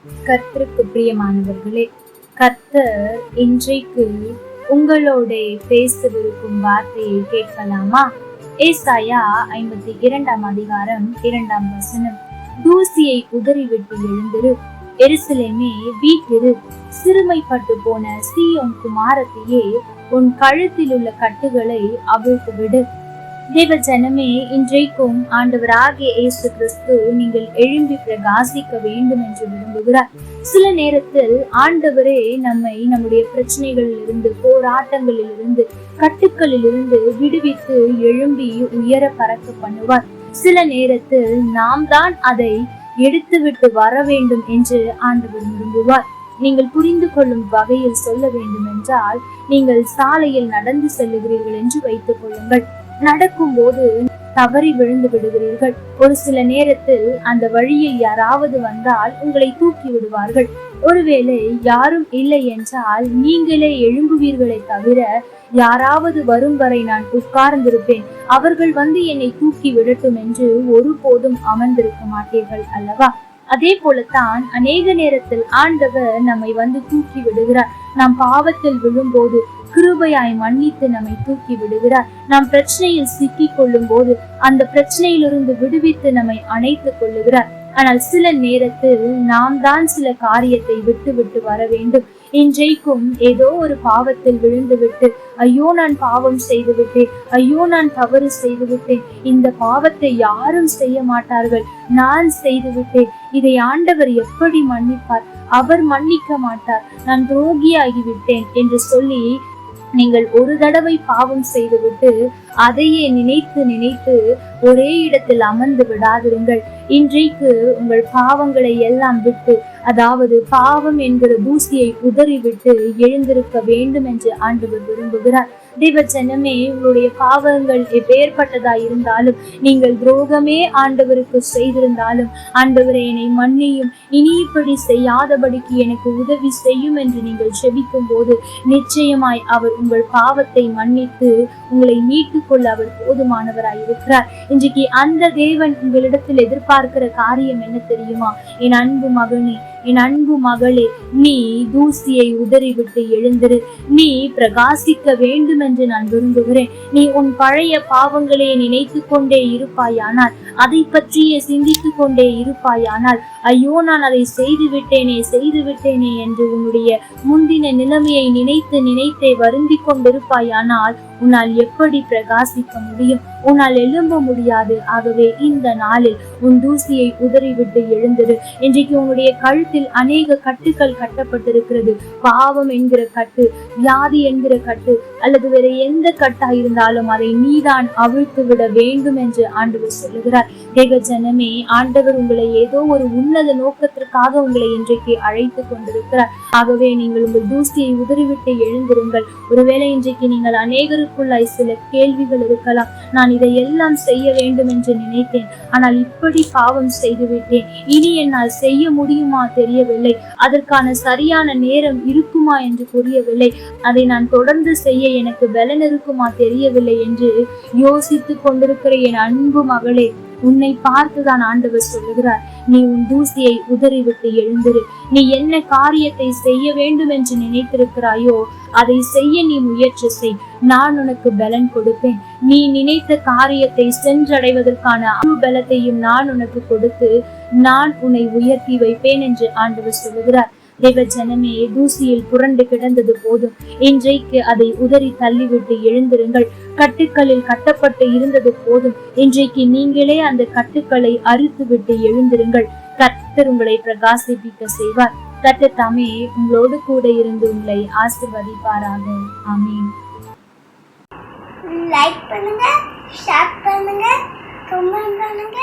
கர்த்தருக்கு பிரியமானவர்களே, கர்த்தர் இன்றைக்கு உங்களோட பேசவிருக்கும் வார்த்தையை கேட்கலாமா? ஏசாயா 52 அதிகாரம் 2 தூசியை உதறிவிட்டு எழுந்திரு, எருசலேமே வீட்டிரு, சிறுமைப்பட்டு போன சீயோன் குமாரத்தியே, உன் கழுத்தில் உள்ள கட்டுகளை அவிழ்த்து விடு. தேவ ஜனமே, இன்றைக்கும் ஆண்டவராகிய இயேசு கிறிஸ்து நீங்கள் எழும்பி பிரகாசிக்க வேண்டும் என்று விரும்புகிறார். சில நேரத்தில் ஆண்டவரே நம்மை நம்முடைய பிரச்சனைகளில் இருந்து, போராட்டங்களில் இருந்து, கட்டுக்களில் இருந்து விடுவித்து எழும்பி உயர பறக்க பண்ணுவார். சில நேரத்தில் நாம் தான் அதை எடுத்துவிட்டு வர வேண்டும் என்று ஆண்டவர் விரும்புவார். நீங்கள் புரிந்து கொள்ளும் வகையில் சொல்ல வேண்டும் என்றால், நீங்கள் சாலையில் நடந்து செல்லுகிறீர்கள் என்று வைத்துக் கொள்ளுங்கள். நடக்கும் போது தவறி விழுந்து விடுகிறீர்கள். ஒரு சில நேரத்தில் அந்த வழியில் யாராவது வந்தால் உங்களை தூக்கி விடுவார்கள். ஒருவேளை யாரும் இல்லை என்றால் நீங்களே எழும்புவீர்களை தவிர, யாராவது வரும் வரை நான் உட்கார்ந்திருப்பேன், அவர்கள் வந்து என்னை தூக்கி விடட்டும் என்று ஒருபோதும் அமர்ந்திருக்க மாட்டீர்கள் அல்லவா? அதே போலத்தான் அநேக நேரத்தில் ஆண்டவர் நம்மை வந்து தூக்கி விடுகிறார். நாம் பாவத்தில் விழும்போது கிருபையாய் மன்னித்து நம்மை தூக்கி விடுகிறார். நாம் பிரச்சனையில் சிக்கிக் கொள்ளும் போது அந்த பிரச்சனையிலிருந்து விடுவித்து நம்மை அணைத்துக் கொள்ளுகிறார். ஆனால் சில நேரத்தில் நாம் தான் சில காரியத்தை விட்டு விட்டு வர வேண்டும். இன்றைக்கும் ஏதோ ஒரு பாவத்தில் விழுந்து விட்டு, ஐயோ நான் பாவம் செய்து விட்டேன், ஐயோ நான் தவறு செய்து விட்டேன், இந்த பாவத்தை யாரும் செய்ய மாட்டார்கள், நான் செய்து விட்டேன், இதை ஆண்டவர் எப்படி மன்னிப்பார், அவர் மன்னிக்க மாட்டார், நான் துரோகியாகிவிட்டேன் என்று சொல்லி நீங்கள் ஒரு தடவை பாவம் செய்துவிட்டு அதையே நினைத்து நினைத்து ஒரே இடத்தில் அமர்ந்து விடாதிருங்கள். இன்றைக்கு உங்கள் பாவங்களை எல்லாம் விட்டு, அதாவது பாவம் என்கிற தூசியை உதறிவிட்டு எழுந்திருக்க வேண்டும் என்று ஆண்டவர் விரும்புகிறார். தேவ ஜனமே, உங்களுடைய பாவங்கள் எப்பேற்பட்டதா இருந்தாலும், நீங்கள் துரோகமே ஆண்டவருக்கு செய்திருந்தாலும், ஆண்டவரை என்னை மன்னியும், இனி இப்படி செய்யாதபடிக்கு எனக்கு உதவி செய்யும் என்று நீங்கள் செபிக்கும் போது நிச்சயமாய் அவர் உங்கள் பாவத்தை மன்னித்து உங்களை மீட்டுக் கொள்ள அவர் போதுமானவராய் இருக்கிறார். இன்றைக்கு அந்த தேவன் உங்களிடத்தில் எதிர்பார்க்கிற காரியம் என்ன தெரியுமா? என் அன்பு மகனே, என் அன்பு மகளே, நீ தூசியை உதறிவிட்டு எழுந்திரு, நீ பிரகாசிக்க வேண்டும் என்று நான் விரும்புகிறேன். நீ உன் பழைய பாவங்களை நினைத்து கொண்டே இருப்பாயானால், அதை பற்றியே சிந்தித்து கொண்டே இருப்பாயானால், ஐயோ நான் அதை செய்து விட்டேனே என்று உன்னுடைய முந்தின நிலைமையை நினைத்து நினைத்தே வருந்தி கொண்டிருப்பாயானால் உன்னால் எப்படி பிரகாசிக்க முடியும்? உன்னால் எழும்ப முடியாது. ஆகவே இந்த நாளில் உன் தூசியை உதறிவிட்டு எழுந்திரு. இன்றைக்கு உன்னுடைய கழுத்தில் அநேக கட்டுக்கள் கட்டப்பட்டிருக்கிறது. பாவம் என்கிற கட்டு, வியாதி என்கிற கட்டு, அல்லது வேற எந்த கட்டா இருந்தாலும் அதை நீதான் அவிழ்த்து விட வேண்டும் என்று ஆண்டவர் சொல்லுகிறார். தேவ ஜனமே, ஆண்டவர் உங்களை ஏதோ ஒரு உன்னத நோக்கத்திற்காக உங்களை இன்றைக்கு அழைத்து கொண்டிருக்கிறார். ஆகவே நீங்கள் உங்கள் தூசியை உதறிவிட்டு எழுந்திருங்கள். ஒருவேளை இன்றைக்கு நீங்கள் அநேகருக்குள்ளாய் சில கேள்விகள் இருக்கலாம். நான் இதையெல்லாம் செய்ய வேண்டும் என்று நினைத்தேன், ஆனால் இப்படி பாவம் செய்து விட்டேன், இனி என்னால் செய்ய முடியுமா தெரியவில்லை, அதற்கான சரியான நேரம் இருக்குமா என்று புரியவில்லை, அதை நான் தொடர்ந்து செய்ய எனக்கு பலன் இருக்குமா தெரியவில்லை என்று யோசித்து கொண்டிருக்கிற என் அன்பு மகளே, உன்னை பார்த்துதான் ஆண்டவர் சொல்லுகிறார், நீ உன் தூசியை உதறிவிட்டு எழுந்திரு. நீ என்ன காரியத்தை செய்ய வேண்டும் என்று நினைத்திருக்கிறாயோ அதை செய்ய நீ முயற்சி செய். நான் உனக்கு பலன் கொடுப்பேன். நீ நினைத்த காரியத்தை சென்றடைவதற்கான பலத்தையும் நான் உனக்கு கொடுத்து நான் உன்னை உயர்த்தி வைப்பேன் என்று ஆண்டவர் சொல்லுகிறார். தேவ ஜனமே, தூசியில் புரண்டு கிடந்தது போதும். இன்றைக்கு அதை உதறி தள்ளிவிட்டு எழுந்திருங்கள். கட்டுக்களில் கட்டப்பட்டு இருந்தது போதும். இன்றைக்கு நீங்களே அந்த கட்டுக்களை அறுத்து விட்டு எழுந்திருங்கள். கர்த்தர் உங்களை பிரகாசிப்பிக்க செய்வார். கர்த்தர் தாமே உங்களோடு கூட இருந்து உங்களை ஆசீர்வதிப்பாராக. ஆமென். லைக் பண்ணுங்க, ஷேர் பண்ணுங்க, கமெண்ட் பண்ணுங்க.